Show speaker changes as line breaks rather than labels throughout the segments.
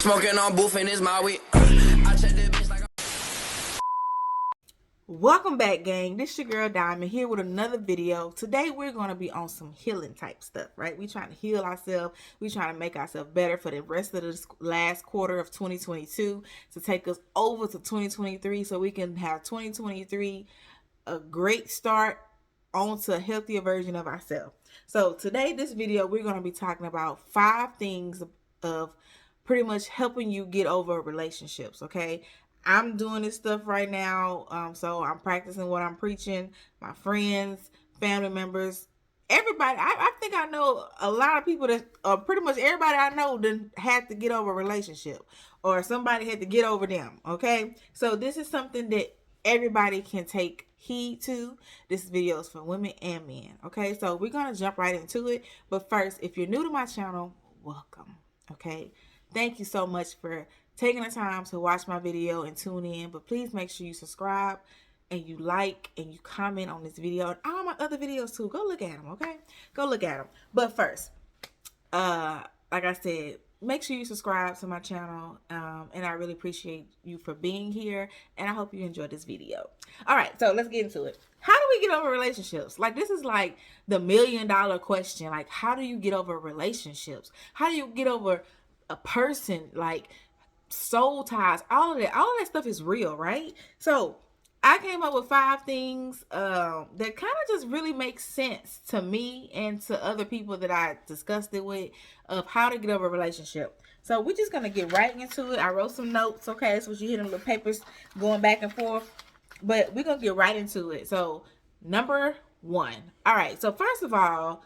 Smoking on boofing is my weed. I check the bitch like
Welcome back, gang. This your girl Diamond here with another video. Today we're going to be on some healing type stuff, right? We trying to heal ourselves. We trying to make ourselves better for the rest of this last quarter of 2022 to take us over to 2023 so we can have 2023 a great start onto a healthier version of ourselves. So today, this video, we're going to be talking about 5 things of pretty much helping you get over relationships, okay? I'm doing this stuff right now, so I'm practicing what I'm preaching. My friends, family members, everybody. I think I know a lot of people that pretty much everybody I know that had to get over a relationship or somebody had to get over them, okay? So this is something that everybody can take heed to. This video is for women and men, okay? So we're going to jump right into it. But first, if you're new to my channel, welcome, okay? Thank you so much for taking the time to watch my video and tune in. But please make sure you subscribe and you like and you comment on this video and all my other videos too. Go look at them, okay? Go look at them. But first, like I said, make sure you subscribe to my channel, and I really appreciate you for being here, and I hope you enjoyed this video. All right, so let's get into it. How do we get over relationships? Like, this is like the $1 million question. Like, how do you get over relationships? How do you get over a person? Like, soul ties, all of that stuff is real, right? So I came up with 5 things that kind of just really make sense to me and to other people that I discussed it with of how to get over a relationship. So we're just gonna get right into it. I wrote some notes, okay? So you hear them little papers going back and forth, but we're gonna get right into it. So number 1. All right. So first of all,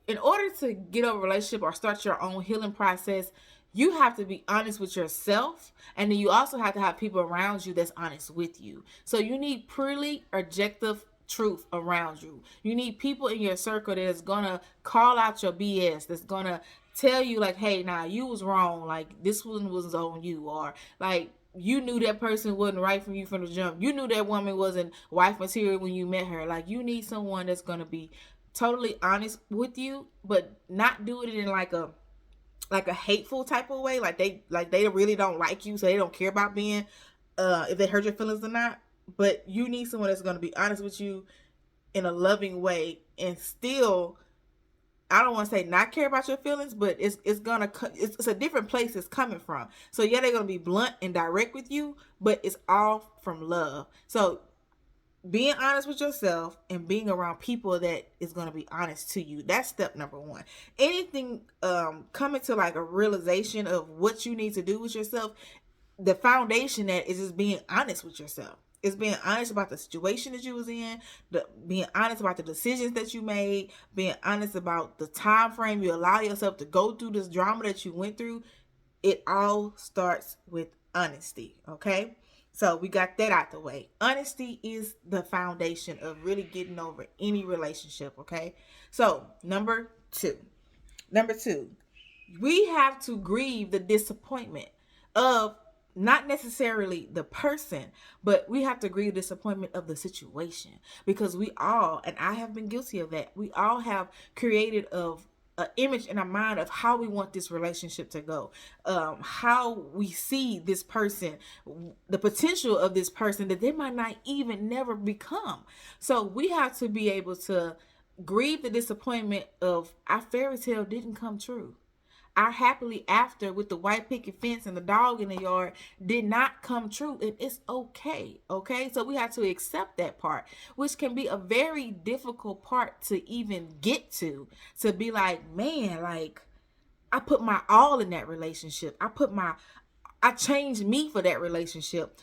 in order to get over a relationship or start your own healing process, you have to be honest with yourself, and then you also have to have people around you that's honest with you. So you need purely objective truth around you. You need people in your circle that is gonna call out your BS, that's gonna tell you like, hey, nah, you was wrong, like this one was on you, or like you knew that person wasn't right for you from the jump. You knew that woman wasn't wife material when you met her. Like, you need someone that's gonna be totally honest with you, but not do it in like a hateful type of way, like they really don't like you, so they don't care about being if they hurt your feelings or not. But you need someone that's going to be honest with you in a loving way, and still, I don't want to say not care about your feelings, but it's a different place it's coming from. So yeah, they're going to be blunt and direct with you, but it's all from love. So being honest with yourself and being around people that is going to be honest to you, that's step number 1. Anything coming to like a realization of what you need to do with yourself, the foundation that is just being honest with yourself. It's being honest about the situation that you was in, being honest about the decisions that you made, being honest about the time frame you allow yourself to go through this drama that you went through. It all starts with honesty, okay? So we got that out the way. Honesty is the foundation of really getting over any relationship, okay? So number two, we have to grieve the disappointment of not necessarily the person, but we have to grieve the disappointment of the situation, because we all, and I have been guilty of that, we all have created an image in our mind of how we want this relationship to go, how we see this person, the potential of this person that they might not even never become. So we have to be able to grieve the disappointment of our fairy tale didn't come true. Our happily after with the white picket fence and the dog in the yard did not come true, and it's okay. So we have to accept that part, which can be a very difficult part to even get to be like, man, like I put my all in that relationship. I changed me for that relationship.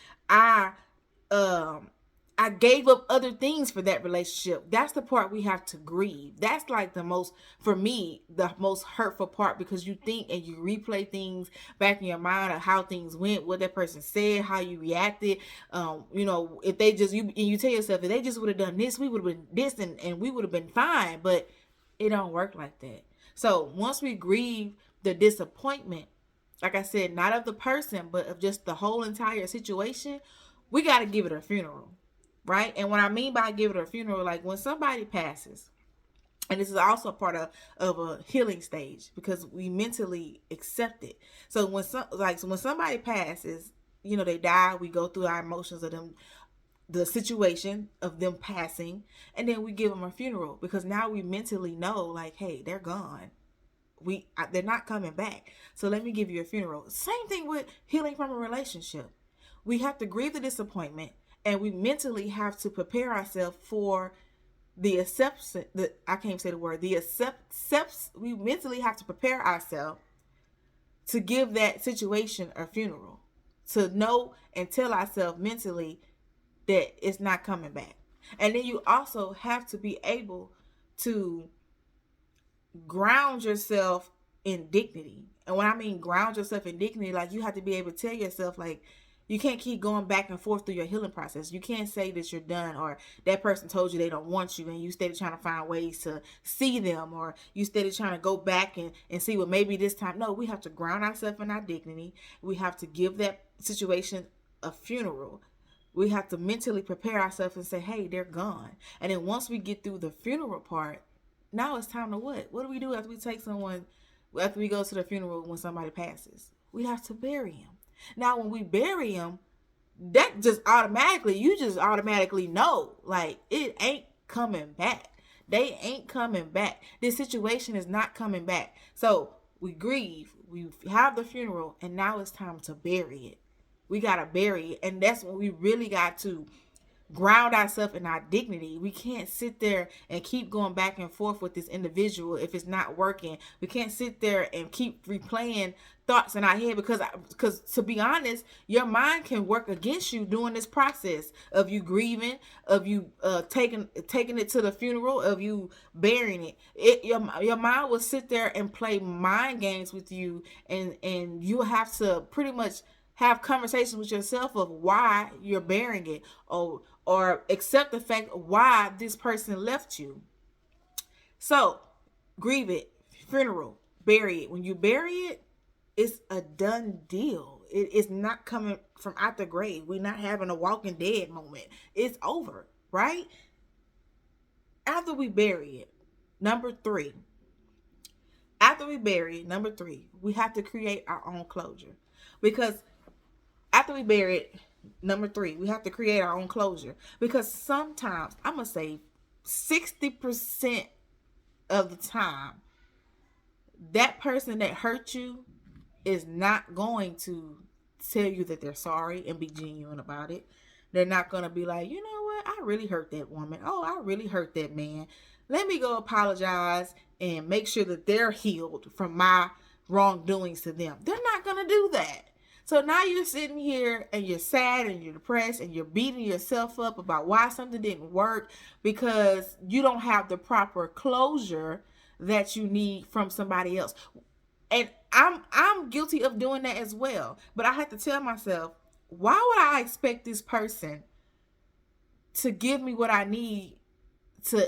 I gave up other things for that relationship. That's the part we have to grieve. That's like for me, the most hurtful part, because you think and you replay things back in your mind of how things went, what that person said, how you reacted. If they just, you tell yourself, if they just would have done this, we would have been this, and we would have been fine. But it don't work like that. So once we grieve the disappointment, like I said, not of the person, but of just the whole entire situation, we got to give it a funeral. Right? And what I mean by give it a funeral, like when somebody passes, And this is also part of a healing stage because we mentally accept it. So when somebody passes, they die, we go through our emotions of them, the situation of them passing, and then we give them a funeral because now we mentally know, like, hey, they're gone. They're not coming back. So let me give you a funeral. Same thing with healing from a relationship. We have to grieve the disappointment, and we mentally have to prepare ourselves for the acceptance. I can't say the word. We mentally have to prepare ourselves to give that situation a funeral, to know and tell ourselves mentally that it's not coming back. And then you also have to be able to ground yourself in dignity. And when I mean ground yourself in dignity, like, you have to be able to tell yourself, like, you can't keep going back and forth through your healing process. You can't say that you're done, or that person told you they don't want you and you steady trying to find ways to see them, or you steady trying to go back and see what maybe this time. No, we have to ground ourselves in our dignity. We have to give that situation a funeral. We have to mentally prepare ourselves and say, hey, they're gone. And then once we get through the funeral part, now it's time to what? What do we do after we go to the funeral when somebody passes? We have to bury him. Now, when we bury him, you just automatically know, like, it ain't coming back. They ain't coming back. This situation is not coming back. So we grieve, we have the funeral, and now it's time to bury it. We got to bury it. And that's when we really got to ground ourselves in our dignity. We can't sit there and keep going back and forth with this individual if it's not working. We can't sit there and keep replaying thoughts in our head because to be honest, your mind can work against you during this process of you grieving, of you taking it to the funeral, of you burying it. Your mind will sit there and play mind games with you, and you have to pretty much have conversations with yourself of why you're burying it, or accept the fact why this person left you. So grieve it, funeral, bury it. When you bury it, it's a done deal. It is not coming from out the grave. We're not having a Walking Dead moment. It's over, right? After we bury it, number three, we have to create our own closure. Because after we bury it, number three, we have to create our own closure. Because sometimes, I'm going to say 60% of the time, that person that hurt you is not going to tell you that they're sorry and be genuine about it. They're not going to be like, you know what, I really hurt that woman. Oh, I really hurt that man. Let me go apologize and make sure that they're healed from my wrongdoings to them. They're not going to do that. So now you're sitting here and you're sad and you're depressed and you're beating yourself up about why something didn't work because you don't have the proper closure that you need from somebody else. And I'm guilty of doing that as well. But I have to tell myself, why would I expect this person to give me what I need to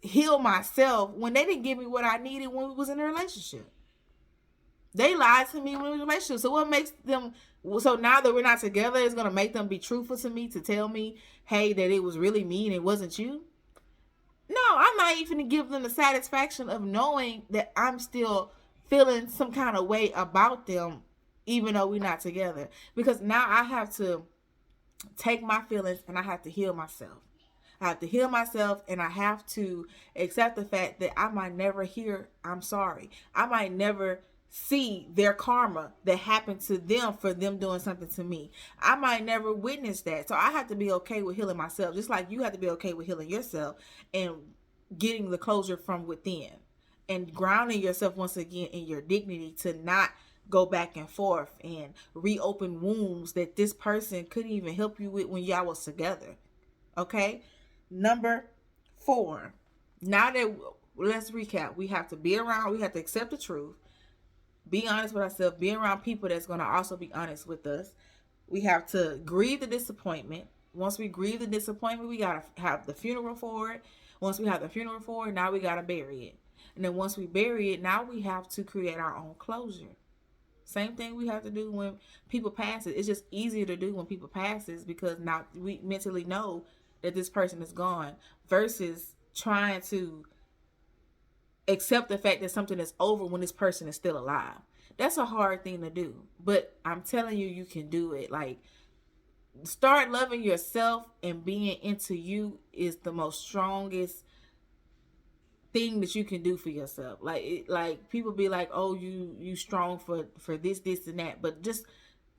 heal myself when they didn't give me what I needed when we was in a relationship? They lied to me when we were in a relationship. So what makes them, so now that we're not together, it's going to make them be truthful to me, to tell me, hey, that it was really me and it wasn't you? No, I'm not even going to give them the satisfaction of knowing that I'm still feeling some kind of way about them, even though we're not together. Because now I have to take my feelings and I have to heal myself. I have to heal myself, and I have to accept the fact that I might never hear I'm sorry. I might never see their karma that happened to them for them doing something to me. I might never witness that. So I have to be okay with healing myself, just like you have to be okay with healing yourself and getting the closure from within and grounding yourself once again in your dignity to not go back and forth and reopen wounds that this person couldn't even help you with when y'all was together. Okay? Number 4. Now that, let's recap. We have to be around, we have to accept the truth. Be honest with ourselves. Be around people that's going to also be honest with us. We have to grieve the disappointment. Once we grieve the disappointment, we got to have the funeral for it. Once we have the funeral for it, now we got to bury it. And then once we bury it, now we have to create our own closure. Same thing we have to do when people pass it. It's just easier to do when people passes because now we mentally know that this person is gone versus trying to accept the fact that something is over when this person is still alive. That's a hard thing to do, but I'm telling you, you can do it. Like, start loving yourself, and being into you is the most strongest thing that you can do for yourself. Like people be like, oh, you strong for this and that, but just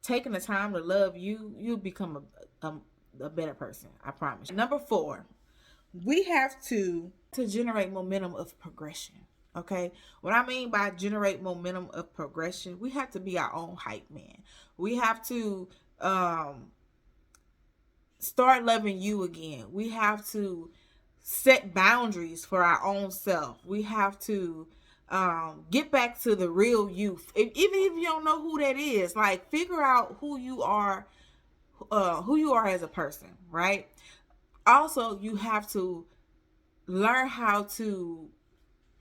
taking the time to love you, you'll become a better person. I promise. Number 4, we have to generate momentum of progression. Okay, what I mean by generate momentum of progression, we have to be our own hype man. We have to start loving you again. We have to set boundaries for our own self. We have to get back to the real you. Even if you don't know who that is, like, figure out who you are as a person, right? Also, you have to learn how to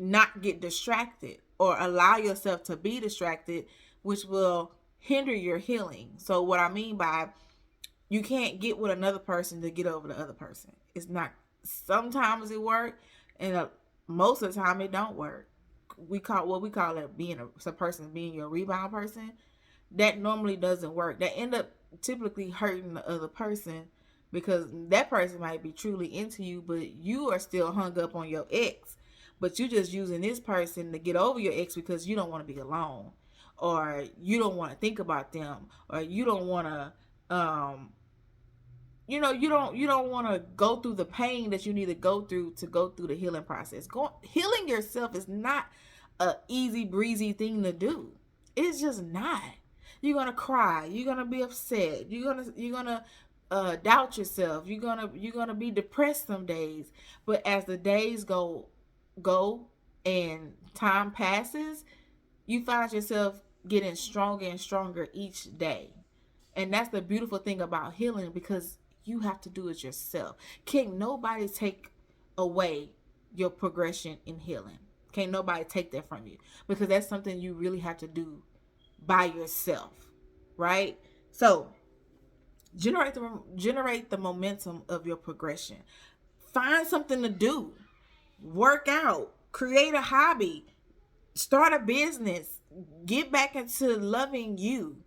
not get distracted or allow yourself to be distracted, which will hinder your healing. So what I mean by, you can't get with another person to get over the other person. It's not. Sometimes it works, and most of the time it don't work. We call it being a person being your rebound person. That normally doesn't work. That end up typically hurting the other person, because that person might be truly into you, but you are still hung up on your ex. But you just using this person to get over your ex because you don't want to be alone, or you don't want to think about them, or you don't want to you don't want to go through the pain that you need to go through the healing process. Healing yourself is not a easy breezy thing to do. It's just not. You're gonna cry. You're gonna be upset. You're gonna doubt yourself. You're gonna be depressed some days. But as the days go and time passes, you find yourself getting stronger and stronger each day. And that's the beautiful thing about healing, because you have to do it yourself. Can't nobody take away your progression in healing. Can't nobody take that from you, because that's something you really have to do by yourself, right? So generate the momentum of your progression. Find something to do. Work out. Create a hobby. Start a business. Get back into loving you,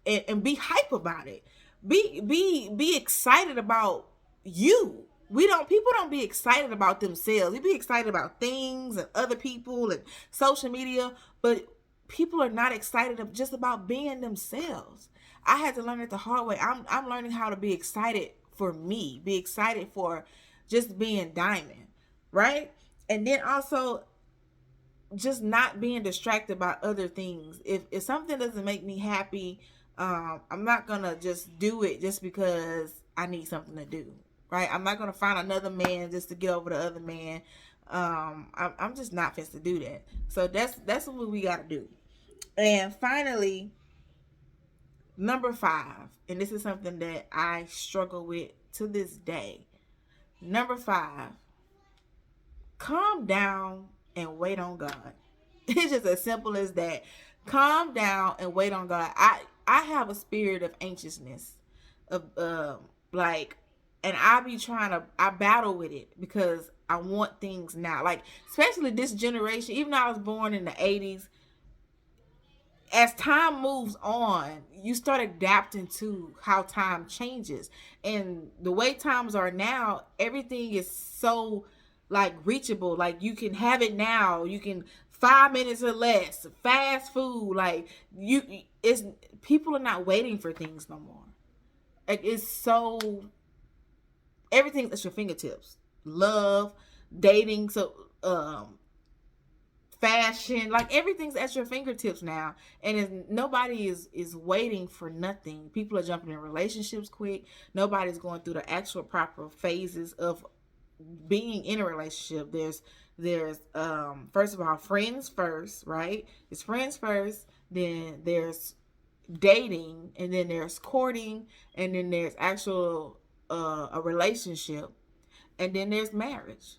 and be hype about it. Be excited about you. People don't be excited about themselves. They be excited about things and other people and social media, but people are not excited just about being themselves. I had to learn it the hard way. I'm learning how to be excited for me, be excited for just being Diamond, right? And then also just not being distracted by other things. If something doesn't make me happy, I'm not gonna just do it just because I need something to do, right? I'm not gonna find another man just to get over the other man. I'm just not fit to do that. So that's what we gotta do. And finally, number 5, and this is something that I struggle with to this day. Number 5, calm down and wait on God. It's just as simple as that. Calm down and wait on God. I have a spirit of anxiousness, of and I battle with it because I want things now. Like, especially this generation, even though I was born in the 80s, as time moves on, you start adapting to how time changes. And the way times are now, everything is so like reachable. Like, you can have it now. You can 5 minutes or less, fast food. Like, people are not waiting for things no more. Like, it's so, everything's at your fingertips. Love, dating, so fashion, like, everything's at your fingertips now, and nobody is waiting for nothing. People are jumping in relationships quick. Nobody's going through the actual proper phases of being in a relationship. There's first of all, friends first, right? It's friends first, then there's dating, and then there's courting, and then there's actual a relationship, and then there's marriage.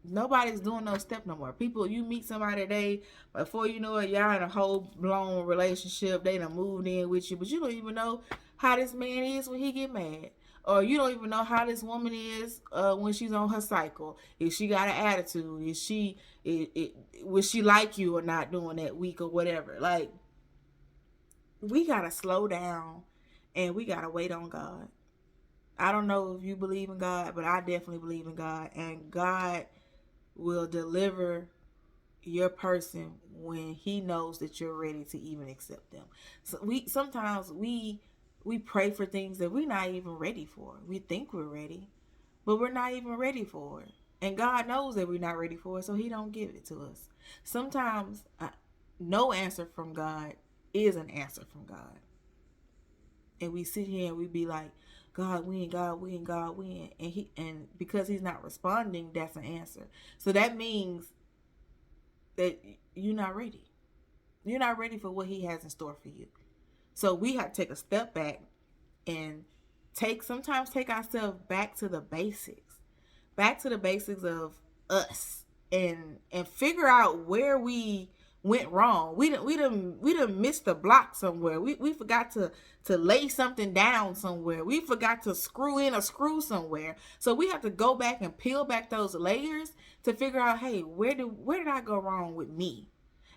Nobody's doing no step no more. People, you meet somebody today, before you know it, y'all in a whole blown relationship. They done moved in with you, but you don't even know how this man is when he get mad, or you don't even know how this woman is when she's on her cycle. If she got an attitude, is she will she like you or not during that week or whatever. Like, we gotta slow down and we gotta wait on God. I don't know if you believe in God, but I definitely believe in God, and God will deliver your person when He knows that you're ready to even accept them. So we pray for things that we're not even ready for. We think we're ready, but we're not even ready for it. And God knows that we're not ready for it, so He don't give it to us. Sometimes no answer from God is an answer from God. And we sit here and we be like, God win, God win, God win. And because He's not responding, that's an answer. So that means that you're not ready. You're not ready for what He has in store for you. So we have to take a step back and sometimes take ourselves back to the basics. Back to the basics of us, and figure out where we went wrong. We done missed the block somewhere. We forgot to lay something down somewhere. We forgot to screw in a screw somewhere. So we have to go back and peel back those layers to figure out, hey, where did I go wrong with me?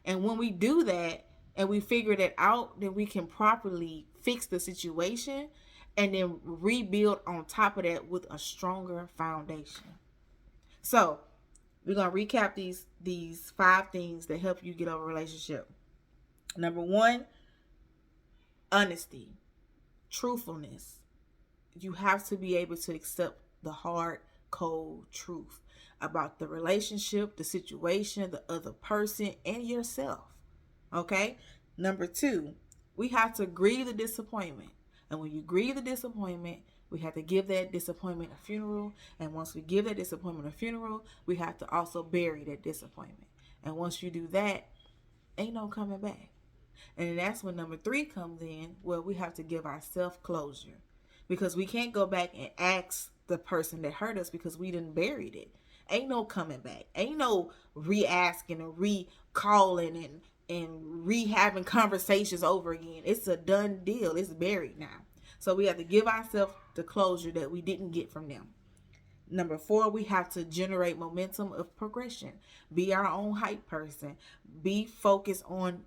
And when we do that and we figure that out, then we can properly fix the situation and then rebuild on top of that with a stronger foundation. So we're gonna recap these 5 things that help you get over a relationship. Number 1, honesty, truthfulness. You have to be able to accept the hard, cold truth about the relationship, the situation, the other person, and yourself. Okay? Number 2, we have to grieve the disappointment. And when you grieve the disappointment, we have to give that disappointment a funeral. And once we give that disappointment a funeral, we have to also bury that disappointment. And once you do that, ain't no coming back. And that's when number 3 comes in, where we have to give ourselves closure. Because we can't go back and ask the person that hurt us because we done buried it. Ain't no coming back. Ain't no re-asking and re-calling and re-having conversations over again. It's a done deal. It's buried now. So we have to give ourselves the closure that we didn't get from them. Number 4, we have to generate momentum of progression. Be our own hype person. Be focused on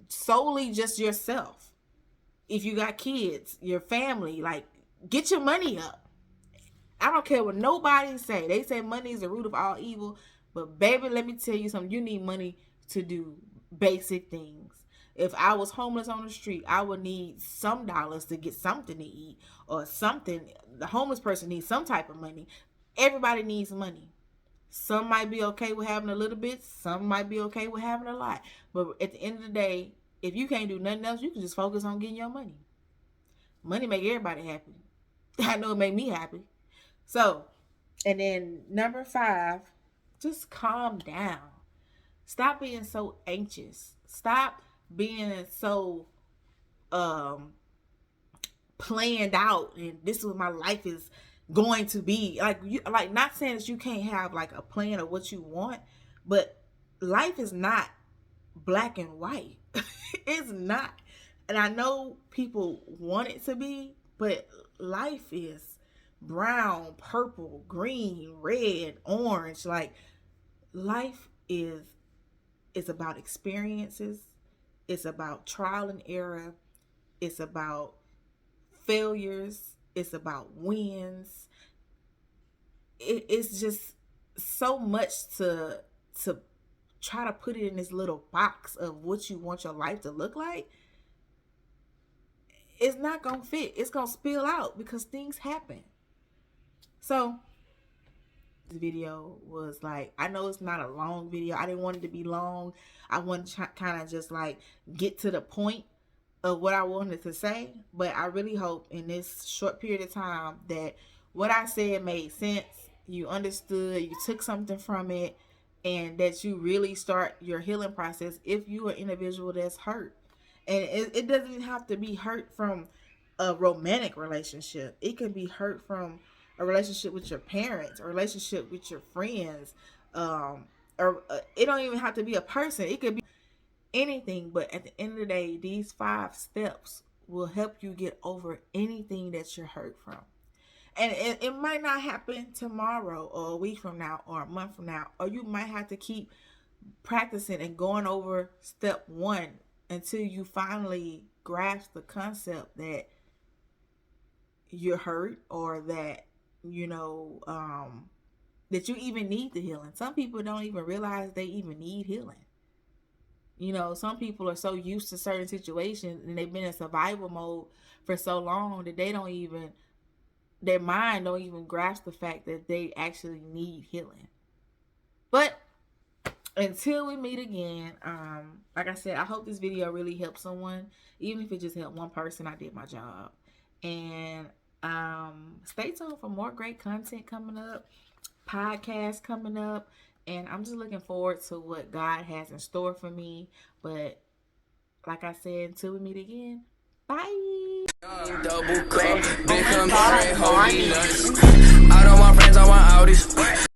solely just yourself. If you got kids, your family, like, get your money up. I don't care what nobody say. They say money is the root of all evil. But baby, let me tell you something. You need money to do basic things. If I was homeless on the street, I would need some dollars to get something to eat or something. The homeless person needs some type of money. Everybody needs money. Some might be okay with having a little bit. Some might be okay with having a lot. But at the end of the day, if you can't do nothing else, you can just focus on getting your money. Money make everybody happy. I know it made me happy. So, and then number 5, just calm down. Stop being so anxious. Stop being so planned out, and this is what my life is going to be. Like not saying that you can't have like a plan of what you want, but life is not black and white. It's not. And I know people want it to be, but life is brown, purple, green, red, orange. Like, life is about experiences. It's about trial and error. It's about failures. It's about wins. It's just so much to try to put it in this little box of what you want your life to look like. It's not gonna fit. It's gonna spill out because things happen. So this video was like, I know it's not a long video. I didn't want it to be long. I wanted to kind of just like get to the point of what I wanted to say. But I really hope in this short period of time that what I said made sense. You understood, you took something from it, and that you really start your healing process if you are an individual that's hurt. And it doesn't even have to be hurt from a romantic relationship. It can be hurt from a relationship with your parents, a relationship with your friends, or it don't even have to be a person. It could be anything. But at the end of the day, these 5 steps will help you get over anything that you're hurt from. And it might not happen tomorrow or a week from now or a month from now, or you might have to keep practicing and going over step one until you finally grasp the concept that you're hurt, or that that you even need the healing. Some people don't even realize they even need healing. Some people are so used to certain situations and they've been in survival mode for so long that their mind don't even grasp the fact that they actually need healing. But until we meet again, like I said, I hope this video really helps someone. Even if it just helped one person, I did my job. And stay tuned for more great content coming up, podcasts coming up, and I'm just looking forward to what God has in store for me. But like I said, until we meet again, bye.
double cup, big come straight, holy nuts. I don't want friends, I want Audis.